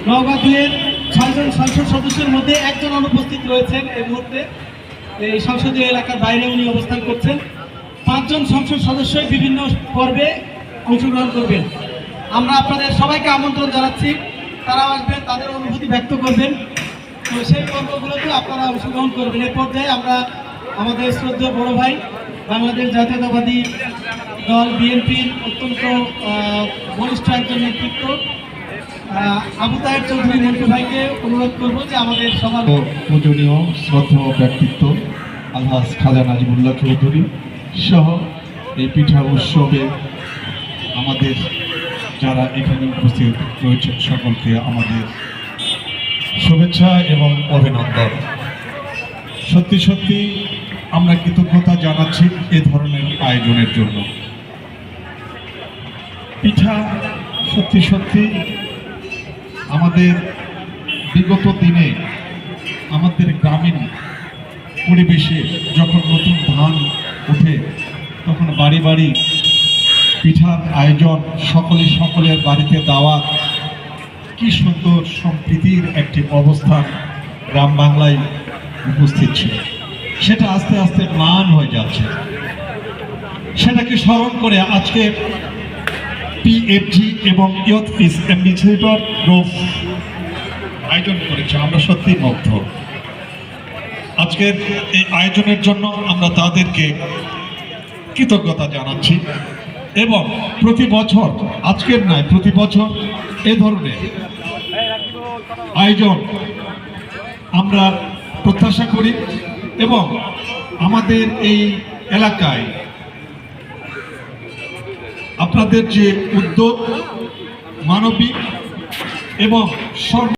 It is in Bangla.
নওগাঁ দুয়ের 6 জন সংসদ সদস্যের মধ্যে একজন অনুপস্থিত রয়েছেন। এই মুহূর্তে এই সংসদীয় এলাকার বাইরে উনি অবস্থান করছেন। 5 জন সংসদ সদস্য বিভিন্ন পর্বে অংশগ্রহণ করবেন। আমরা আপনাদের সবাইকে আমন্ত্রণ জানাচ্ছি, তারা আসবেন, তাদের অনুভূতি ব্যক্ত করবেন। তো সেই পর্বগুলোতে আপনারা অংশগ্রহণ করবেন। এই পর্যায়ে আমরা আমাদের শ্রদ্ধেয় বড় ভাই, বাংলাদেশ জাতীয়তাবাদী দল বিএনপির অত্যন্ত বলিষ্ঠ একজন নেতৃত্ব আবু তাহের চৌধুরী মন্টু ভাইকে অনুরোধ করবো যে আমাদের সবার পূজনীয় শ্রদ্ধেয় ব্যক্তিত্ব আলহাজ খাজা নাজিবুল্লাহ চৌধুরী সহ এই পিঠা উৎসবে আমাদের যারা এখানে উপস্থিত রয়েছেন সকলকে আমাদের শুভেচ্ছা এবং অভিনন্দন। সত্যি সত্যি আমরা কৃতজ্ঞতা জানাচ্ছি এ ধরনের আয়োজনের জন্য। পিঠা সত্যি সত্যি আমাদের বিগত দিনে আমাদের গ্রামীণ পরিবেশে যখন নতুন ধান ওঠে তখন বাড়ি বাড়ি পিঠার আয়োজন, সকলের বাড়িতে দাওয়াত, কি সুন্দর সম্প্রীতির একটি অবস্থান গ্রাম বাংলায় উপস্থিত ছিল। সেটা আস্তে আস্তে ম্লান হয়ে যাচ্ছে। সেটাকে স্মরণ করে আজকে পিএফজি এবং ইয়ুথ পিস অ্যাম্বাসেডর গ্রুপ আয়োজন করেছে। আমরা সত্যি মুগ্ধ। আজকের এই আয়োজনের জন্য আমরা তাদেরকে কৃতজ্ঞতা জানাচ্ছি এবং প্রতি বছর, আজকের নয়, প্রতি বছর এ ধরনের আয়োজন আমরা প্রত্যাশা করি এবং আমাদের এই এলাকায় আপনাদের যে উদ্যোগ মানবিক এবং